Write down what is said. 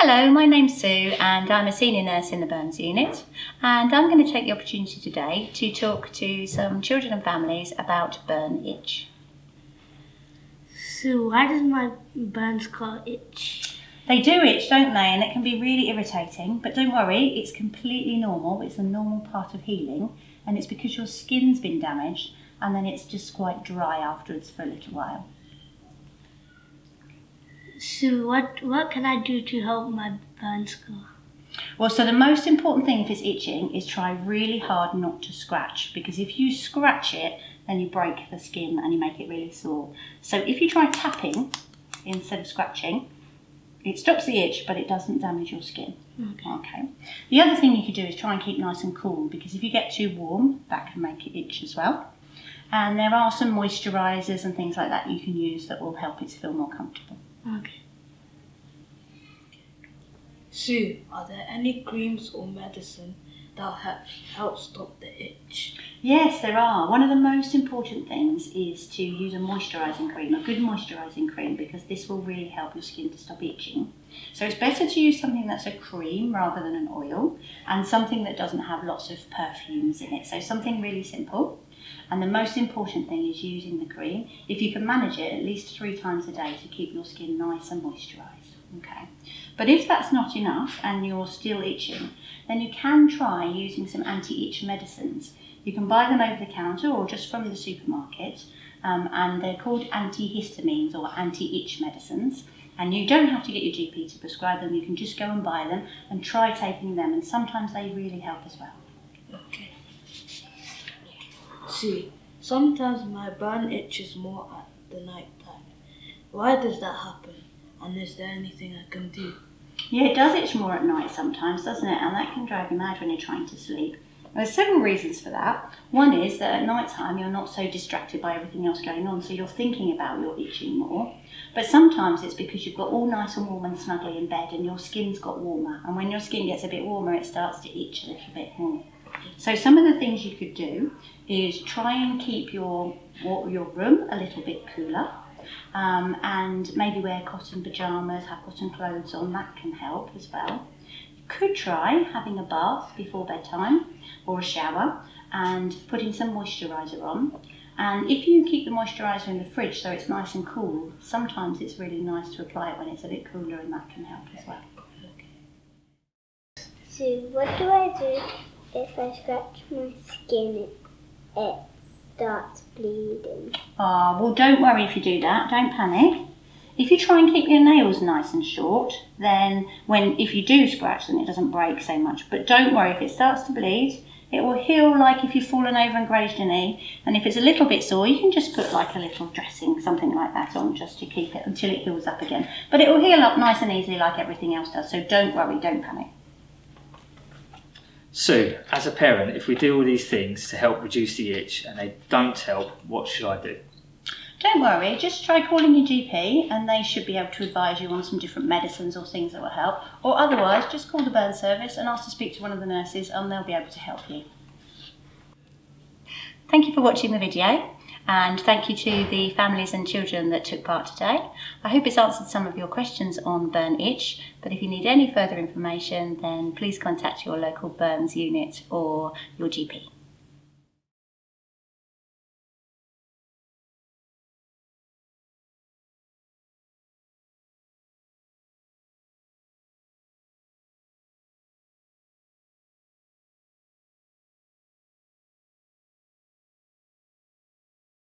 Hello, my name's Sue and I'm a senior nurse in the burns unit, and I'm going to take the opportunity today to talk to some children and families about burn itch. Sue, why does my burn scar itch? They do itch, don't they? And it can be really irritating, but don't worry, it's completely normal. It's a normal part of healing, and it's because your skin's been damaged and then it's just quite dry afterwards for a little while. Sue, what can I do to help my burn scar? Well, so the most important thing if it's itching is try really hard not to scratch, because if you scratch it, then you break the skin and you make it really sore. So if you try tapping instead of scratching, it stops the itch, but it doesn't damage your skin. Okay. The other thing you could do is try and keep nice and cool, because if you get too warm, that can make it itch as well. And there are some moisturisers and things like that you can use that will help it to feel more comfortable. Okay. Sue, are there any creams or medicine that help stop the itch? Yes, there are. One of the most important things is to use a moisturising cream, a good moisturising cream, because this will really help your skin to stop itching. So it's better to use something that's a cream rather than an oil, and something that doesn't have lots of perfumes in it. So something really simple. And the most important thing is using the cream. If you can manage it at least 3 times a day to keep your skin nice and moisturised. Okay. But if that's not enough and you're still itching, then you can try using some anti-itch medicines. You can buy them over the counter or just from the supermarket, and they're called antihistamines or anti-itch medicines. And you don't have to get your GP to prescribe them. You can just go and buy them and try taking them, and sometimes they really help as well. Okay. See, sometimes my burn itches more at the night time. Why does that happen? And is there anything I can do? Yeah, it does itch more at night sometimes, doesn't it? And that can drive you mad when you're trying to sleep. There's several reasons for that. One is that at night time you're not so distracted by everything else going on, so you're thinking about your itching more. But sometimes it's because you've got all nice and warm and snuggly in bed and your skin's got warmer. And when your skin gets a bit warmer, it starts to itch a little bit more. So some of the things you could do is try and keep your room a little bit cooler, and maybe wear cotton pyjamas, have cotton clothes on. That can help as well. You could try having a bath before bedtime or a shower and putting some moisturiser on. And if you keep the moisturiser in the fridge so it's nice and cool, sometimes it's really nice to apply it when it's a bit cooler, and that can help as well. So what do I do if I scratch my skin and it starts bleeding? Well, don't worry if you do that. Don't panic. If you try and keep your nails nice and short, then if you do scratch, then it doesn't break so much. But don't worry, if it starts to bleed, it will heal like if you've fallen over and grazed your knee. And if it's a little bit sore, you can just put like a little dressing, something like that on, just to keep it until it heals up again. But it will heal up nice and easily like everything else does. So don't worry, don't panic. Sue, as a parent, if we do all these things to help reduce the itch and they don't help, what should I do? Don't worry, just try calling your GP and they should be able to advise you on some different medicines or things that will help. Or otherwise, just call the burn service and ask to speak to one of the nurses and they'll be able to help you. Thank you for watching the video, and thank you to the families and children that took part today. I hope it's answered some of your questions on burn itch, but if you need any further information, then please contact your local burns unit or your GP.